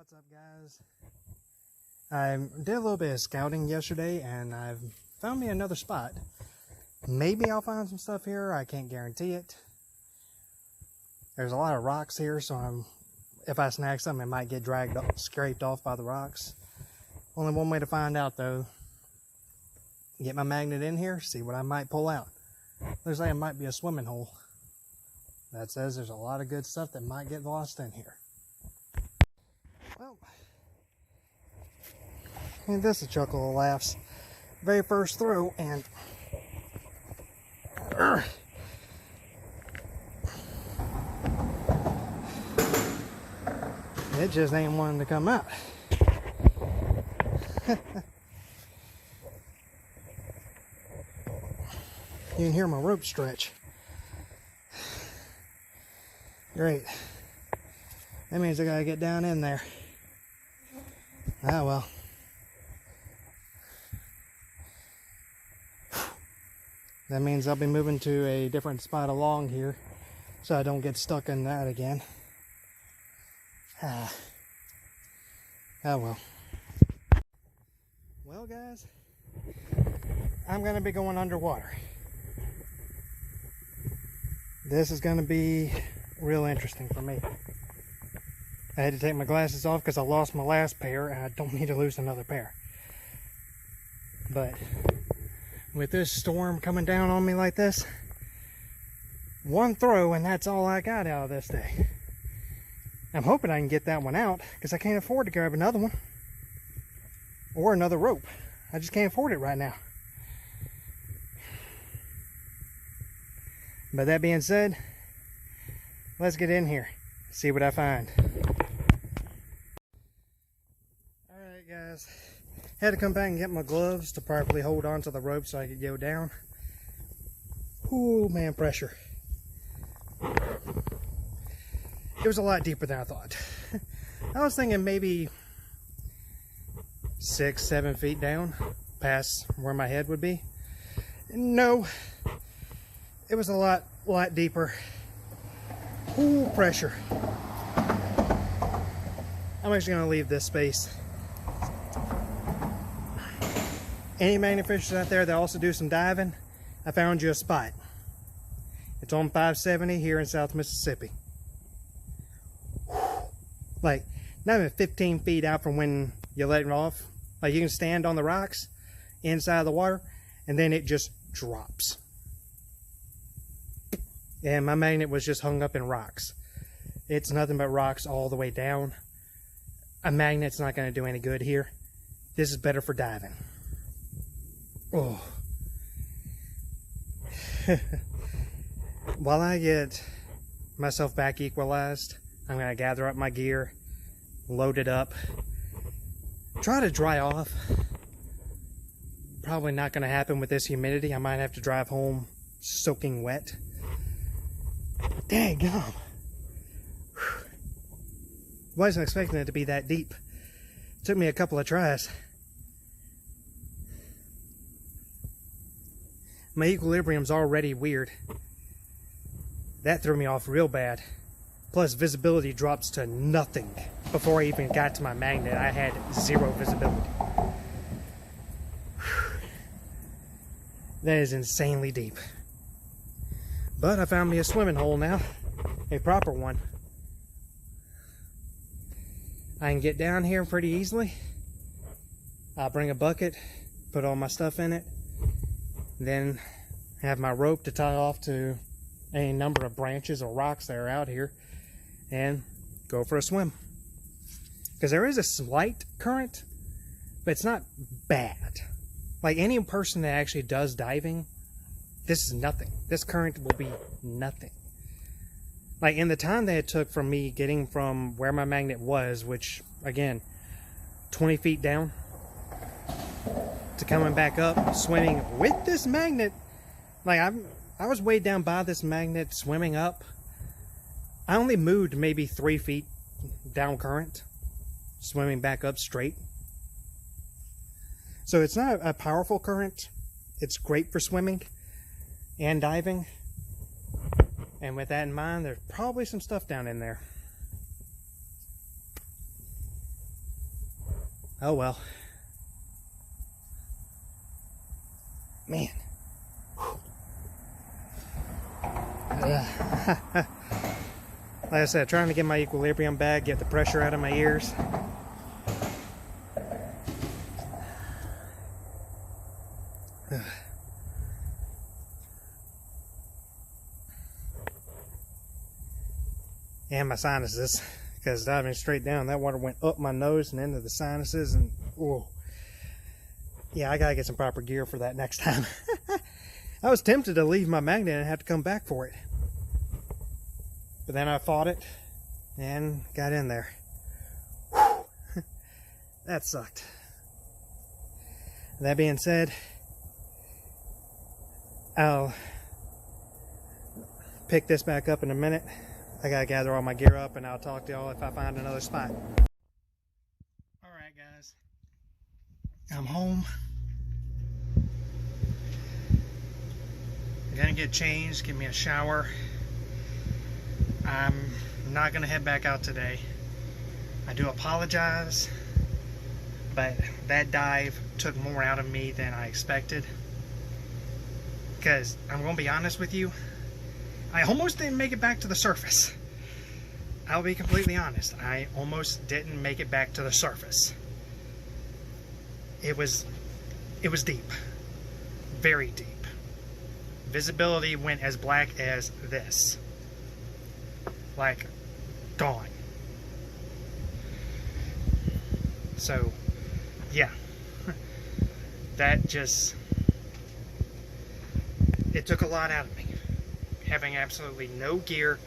What's up, guys? I did a little bit of scouting yesterday and I've found me another spot. Maybe I'll find some stuff here. I can't guarantee it. There's a lot of rocks here, so if I snag something, it might get scraped off by the rocks. Only one way to find out, though. Get my magnet in here, see what I might pull out. Looks like it might be a swimming hole. That says there's a lot of good stuff that might get lost in here. Well, and this is a chuckle of laughs. Very first throw, and it just ain't wanting to come out. You can hear my rope stretch. Great. That means I gotta get down in there. Ah, well. That means I'll be moving to a different spot along here so I don't get stuck in that again. Ah. Oh well. Well, guys, I'm gonna be going underwater. This is gonna be real interesting for me. I had to take my glasses off because I lost my last pair and I don't need to lose another pair. But with this storm coming down on me like this, one throw and that's all I got out of this day. I'm hoping I can get that one out because I can't afford to grab another one or another rope. I just can't afford it right now. But that being said, let's get in here, see what I find. Alright, guys, had to come back and get my gloves to properly hold on to the rope so I could go down. Ooh, man, pressure. It was a lot deeper than I thought. I was thinking maybe 6-7 feet down past where my head would be. No, it was a lot deeper. Ooh, pressure. I'm actually going to leave this space. Any magnet fishers out there that also do some diving, I found you a spot. It's on 570 here in South Mississippi. Like, not even 15 feet out from when you let it off. Like, you can stand on the rocks inside of the water and then it just drops. And my magnet was just hung up in rocks. It's nothing but rocks all the way down. A magnet's not going to do any good here. This is better for diving. Oh. While I get myself back equalized, I'm going to gather up my gear, load it up, try to dry off. Probably not going to happen with this humidity. I might have to drive home soaking wet. Daggum. Wasn't expecting it to be that deep. Took me a couple of tries. My equilibrium's already weird. That threw me off real bad. Plus, visibility drops to nothing. Before I even got to my magnet, I had zero visibility. That is insanely deep. But I found me a swimming hole now. A proper one. I can get down here pretty easily. I'll bring a bucket, put all my stuff in it, then have my rope to tie off to any number of branches or rocks that are out here, and go for a swim. Because there is a slight current, but it's not bad. Like any person that actually does diving, this is nothing. This current will be nothing. Like in the time that it took from me getting from where my magnet was, which again, 20 feet down, to coming back up, swimming with this magnet. Like I was way down by this magnet, swimming up. I only moved maybe 3 feet down current, swimming back up straight. So it's not a powerful current. It's great for swimming and diving. And with that in mind, there's probably some stuff down in there. Oh well. Man. Like I said, trying to get my equilibrium back, get the pressure out of my ears. And my sinuses, because diving straight down, that water went up my nose and into the sinuses, and whoa. Yeah, I gotta get some proper gear for that next time. I was tempted to leave my magnet and have to come back for it. But then I fought it and got in there. That sucked. That being said, I'll pick this back up in a minute. I gotta gather all my gear up, and I'll talk to y'all if I find another spot. Alright guys, I'm home. I'm gonna get changed, give me a shower. I'm not gonna head back out today. I do apologize, but that dive took more out of me than I expected. Because I'm gonna be honest with you, I almost didn't make it back to the surface. I'll be completely honest. I almost didn't make it back to the surface. It was deep. Very deep. Visibility went as black as this. Like, gone. So, yeah. That just... It took a lot out of me. Having absolutely no gear,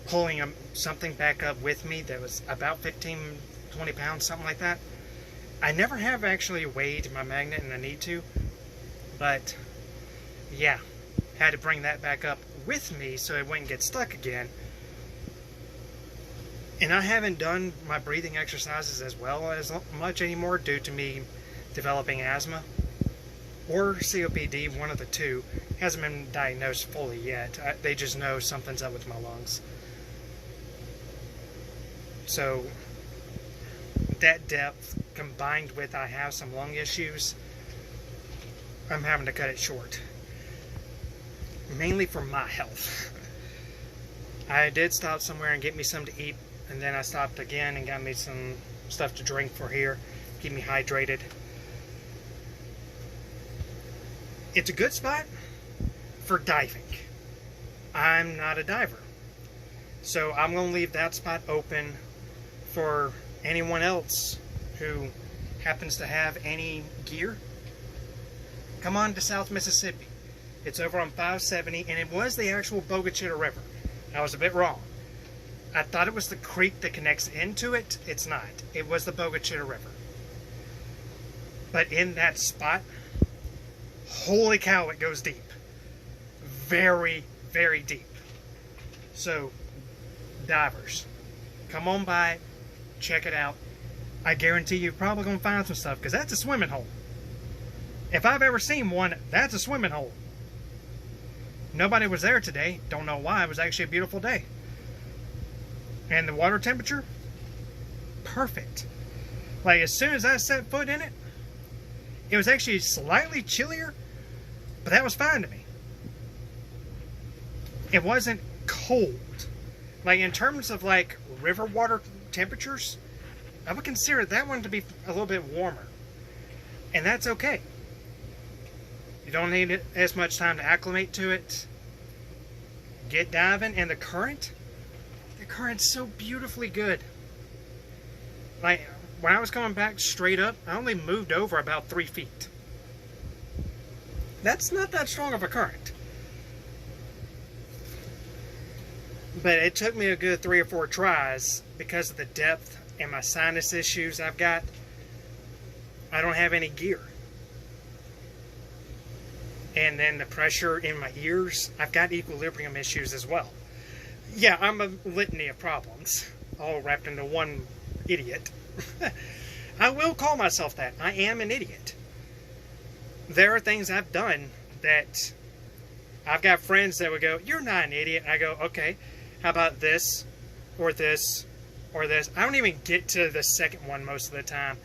pulling something back up with me that was about 15, 20 pounds, something like that. I never have actually weighed my magnet, and I need to. But, yeah. Had to bring that back up with me so it wouldn't get stuck again. And I haven't done my breathing exercises as well as much anymore due to me developing asthma or COPD, one of the two. Hasn't been diagnosed fully yet. They just know something's up with my lungs. So that depth combined with I have some lung issues, I'm having to cut it short. Mainly for my health. I did stop somewhere and get me something to eat, and then I stopped again and got me some stuff to drink for here, keep me hydrated. It's a good spot for diving. I'm not a diver, so I'm going to leave that spot open for anyone else who happens to have any gear. Come on to South Mississippi. It's over on 570, and it was the actual Bogue Chitto River. I was a bit wrong. I thought it was the creek that connects into it. It's not. It was the Bogue Chitto River. But in that spot, holy cow, it goes deep. Very, very deep. So, divers, come on by, check it out. I guarantee you're probably going to find some stuff, because that's a swimming hole. If I've ever seen one, that's a swimming hole. Nobody was there today. Don't know why. It was actually a beautiful day. And the water temperature? Perfect. Like, as soon as I set foot in it, it was actually slightly chillier, but that was fine to me. It wasn't cold. Like, in terms of, like, river water temperatures, I would consider that one to be a little bit warmer. And that's okay. You don't need as much time to acclimate to it. Get diving, and the current's so beautifully good. Like, when I was coming back straight up, I only moved over about 3 feet. That's not that strong of a current. But it took me a good 3 or 4 tries because of the depth and my sinus issues I've got. I don't have any gear. And then the pressure in my ears, I've got equilibrium issues as well. Yeah, I'm a litany of problems, all wrapped into one idiot. I will call myself that. I am an idiot. There are things I've done that I've got friends that would go, "You're not an idiot." I go, "Okay, how about this, or this, or this?" I don't even get to the second one most of the time.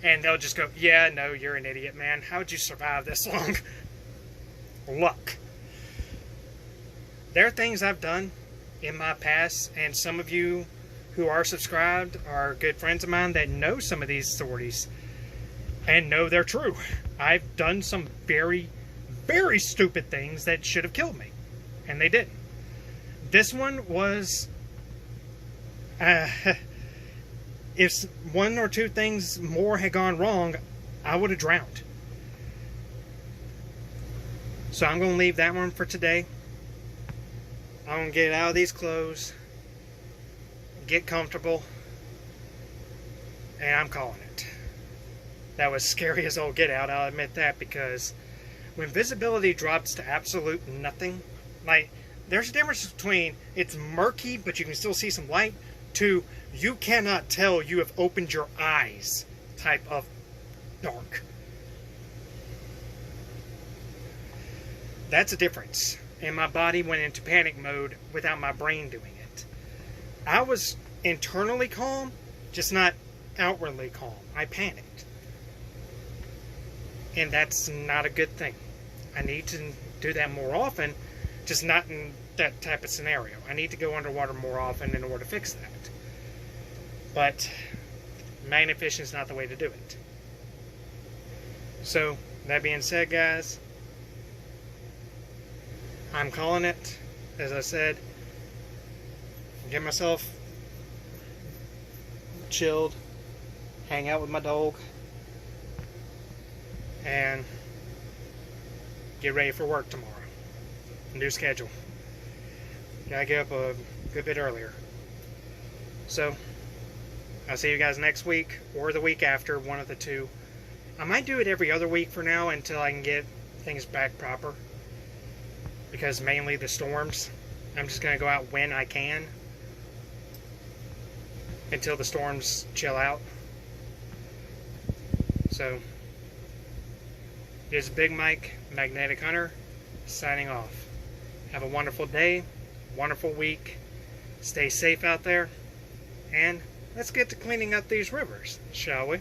And they'll just go, yeah, no, you're an idiot, man. How'd you survive this long? Luck. There are things I've done in my past, and some of you who are subscribed are good friends of mine that know some of these stories and know they're true. I've done some very, very stupid things that should have killed me, and they didn't. This one was... if one or two things more had gone wrong, I would have drowned. So I'm going to leave that one for today. I'm going to get out of these clothes, get comfortable, and I'm calling it. That was scary as all get out, I'll admit that, because when visibility drops to absolute nothing, like, there's a difference between it's murky but you can still see some light, to you cannot tell you have opened your eyes type of dark. That's a difference. And my body went into panic mode without my brain doing it. I was internally calm, just not outwardly calm. I panicked. And that's not a good thing. I need to do that more often, just not in that type of scenario. I need to go underwater more often in order to fix that. But magnification is not the way to do it. So, that being said, guys, I'm calling it. As I said, get myself chilled, hang out with my dog, and get ready for work tomorrow. New schedule. Gotta get up a good bit earlier. So, I'll see you guys next week or the week after, one of the two. I might do it every other week for now until I can get things back proper. Because mainly the storms. I'm just going to go out when I can. Until the storms chill out. So, here's Big Mike, Magnetic Hunter, signing off. Have a wonderful day, wonderful week. Stay safe out there. And let's get to cleaning up these rivers, shall we?